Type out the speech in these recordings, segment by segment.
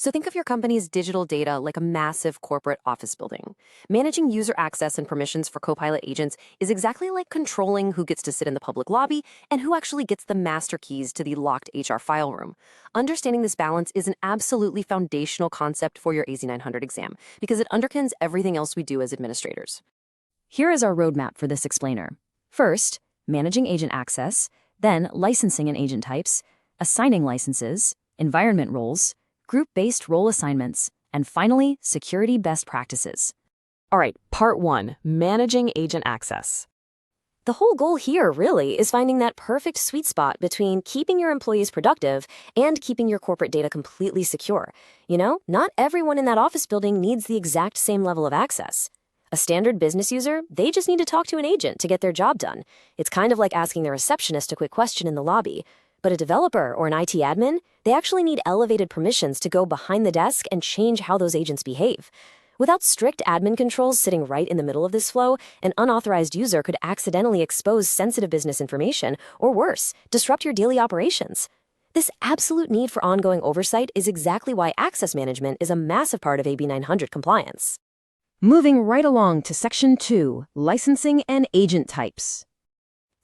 So think of your company's digital data like a massive corporate office building. Managing user access and permissions for Copilot agents is exactly like controlling who gets to sit in the public lobby and who actually gets the master keys to the locked HR file room. Understanding this balance is an absolutely foundational concept for your AZ900 exam because it underpins everything else we do as administrators. Here is our roadmap for this explainer. First, managing agent access, then licensing and agent types, assigning licenses, environment roles, group-based role assignments, and finally, security best practices. All right, part 1, managing agent access. The whole goal here, really, is finding that perfect sweet spot between keeping your employees productive and keeping your corporate data completely secure. You know, not everyone in that office building needs the exact same level of access. A standard business user, they just need to talk to an agent to get their job done. It's kind of like asking the receptionist a quick question in the lobby. But a developer or an IT admin, they actually need elevated permissions to go behind the desk and change how those agents behave. Without strict admin controls sitting right in the middle of this flow, an unauthorized user could accidentally expose sensitive business information, or worse, disrupt your daily operations. This absolute need for ongoing oversight is exactly why access management is a massive part of AB 900 compliance. Moving right along to Section 2, licensing and agent types.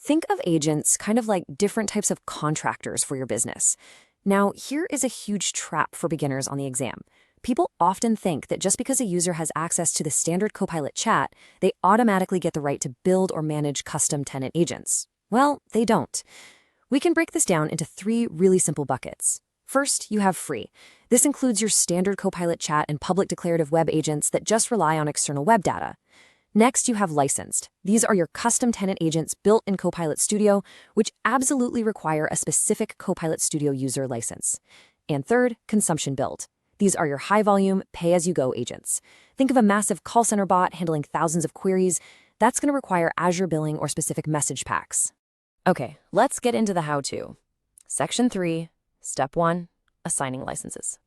Think of agents kind of like different types of contractors for your business. Now, here is a huge trap for beginners on the exam. People often think that just because a user has access to the standard Copilot chat, they automatically get the right to build or manage custom tenant agents. Well, they don't. We can break this down into 3 really simple buckets. First, you have free. This includes your standard Copilot chat and public declarative web agents that just rely on external web data. Next, you have licensed. These are your custom tenant agents built in Copilot Studio, which absolutely require a specific Copilot Studio user license. And third, consumption built. These are your high-volume, pay-as-you-go agents. Think of a massive call center bot handling thousands of queries. That's going to require Azure billing or specific message packs. Okay, let's get into the how-to. Section 3, Step 1, assigning licenses.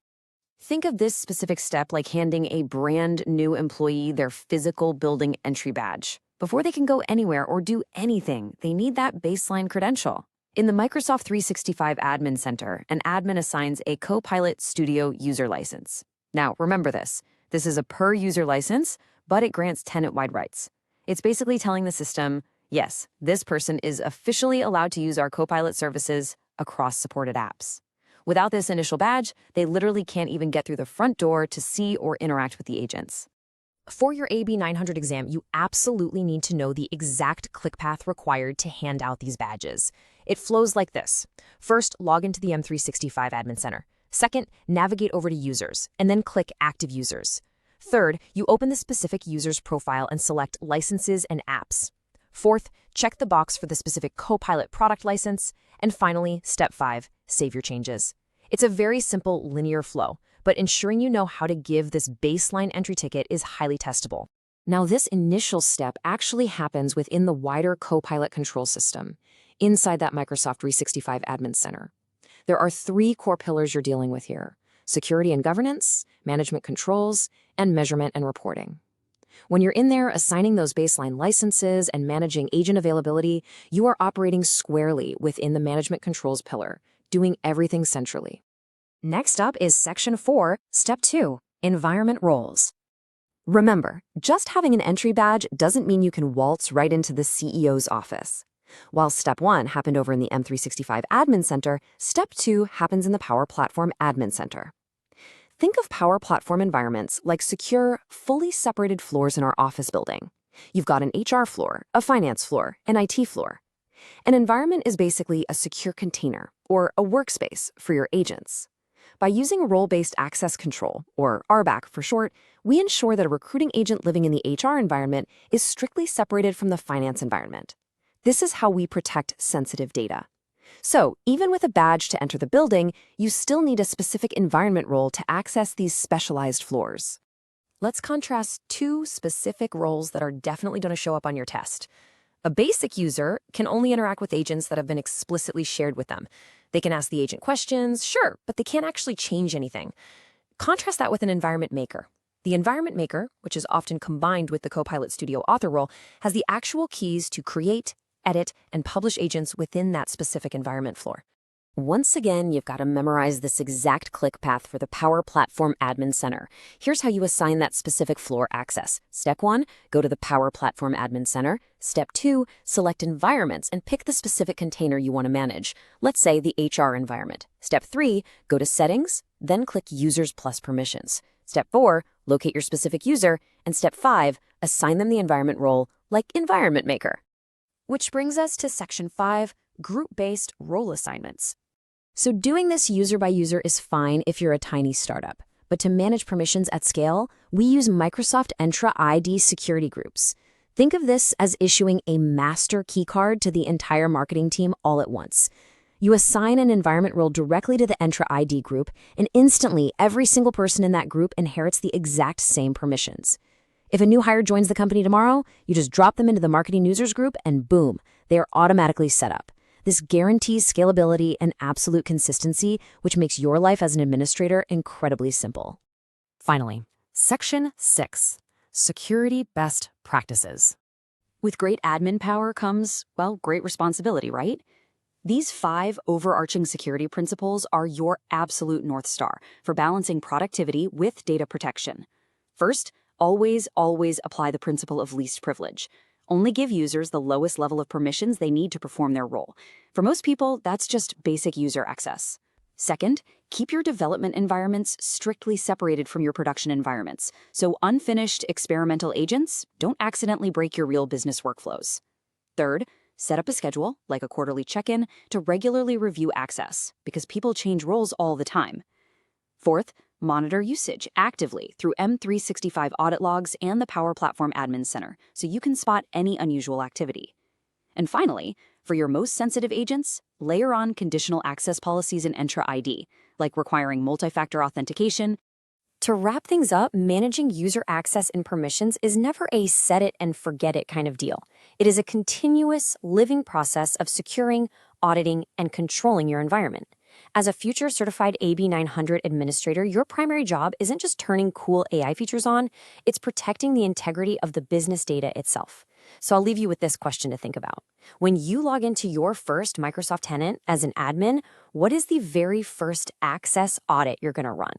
Think of this specific step like handing a brand new employee their physical building entry badge. Before they can go anywhere or do anything, they need that baseline credential. In the Microsoft 365 Admin Center, an admin assigns a Copilot Studio user license. Now, remember this. This is a per-user license, but it grants tenant-wide rights. It's basically telling the system, yes, this person is officially allowed to use our Copilot services across supported apps. Without this initial badge, they literally can't even get through the front door to see or interact with the agents. For your AB 900 exam, you absolutely need to know the exact click path required to hand out these badges. It flows like this. First, log into the M365 Admin Center. Second, navigate over to Users, and then click Active Users. Third, you open the specific user's profile and select Licenses and Apps. Fourth, check the box for the specific Copilot product license. And finally, Step 5, save your changes. It's a very simple linear flow, but ensuring you know how to give this baseline entry ticket is highly testable. Now, this initial step actually happens within the wider Copilot control system, inside that Microsoft 365 Admin Center. There are 3 core pillars you're dealing with here: security and governance, management controls, and measurement and reporting. When you're in there assigning those baseline licenses and managing agent availability, you are operating squarely within the management controls pillar, doing everything centrally. Next up is Section 4, Step 2, Environment Roles. Remember, just having an entry badge doesn't mean you can waltz right into the CEO's office. While Step 1 happened over in the M365 Admin Center, Step 2 happens in the Power Platform Admin Center. Think of Power Platform environments like secure, fully separated floors in our office building. You've got an HR floor, a finance floor, an IT floor. An environment is basically a secure container, or a workspace, for your agents. By using role-based access control, or RBAC for short, we ensure that a recruiting agent living in the HR environment is strictly separated from the finance environment. This is how we protect sensitive data. So, even with a badge to enter the building, you still need a specific environment role to access these specialized floors. Let's contrast 2 specific roles that are definitely going to show up on your test. A basic user can only interact with agents that have been explicitly shared with them. They can ask the agent questions, sure, but they can't actually change anything. Contrast that with an environment maker. The environment maker, which is often combined with the Copilot Studio author role, has the actual keys to create, edit, and publish agents within that specific environment floor. Once again, you've got to memorize this exact click path for the Power Platform Admin Center. Here's how you assign that specific floor access. Step 1, go to the Power Platform Admin Center. Step 2, select environments and pick the specific container you want to manage. Let's say the HR environment. Step 3, go to Settings, then click Users plus Permissions. Step 4, locate your specific user. And Step 5, assign them the environment role like Environment Maker. Which brings us to Section 5, Group-Based Role Assignments. So doing this user by user is fine if you're a tiny startup. But to manage permissions at scale, we use Microsoft Entra ID security groups. Think of this as issuing a master keycard to the entire marketing team all at once. You assign an environment role directly to the Entra ID group, and instantly every single person in that group inherits the exact same permissions. If a new hire joins the company tomorrow, you just drop them into the marketing users group and boom, they are automatically set up. This guarantees scalability and absolute consistency, which makes your life as an administrator incredibly simple. Finally, Section 6, Security Best Practices. With great admin power comes, well, great responsibility, right? These 5 overarching security principles are your absolute North Star for balancing productivity with data protection. First, always apply the principle of least privilege. Only give users the lowest level of permissions they need to perform their role. For most people, that's just basic user access. Second, keep your development environments strictly separated from your production environments, so unfinished experimental agents don't accidentally break your real business workflows. Third, set up a schedule, like a quarterly check-in, to regularly review access, because people change roles all the time. Fourth, monitor usage actively through M365 audit logs and the Power Platform Admin Center, so you can spot any unusual activity. And finally, for your most sensitive agents, layer on conditional access policies in Entra ID, like requiring multi-factor authentication. To wrap things up, managing user access and permissions is never a set it and forget it kind of deal. It is a continuous, living process of securing, auditing, and controlling your environment. As a future certified AB 900 administrator, your primary job isn't just turning cool AI features on, it's protecting the integrity of the business data itself. So I'll leave you with this question to think about. When you log into your first Microsoft tenant as an admin, what is the very first access audit you're going to run?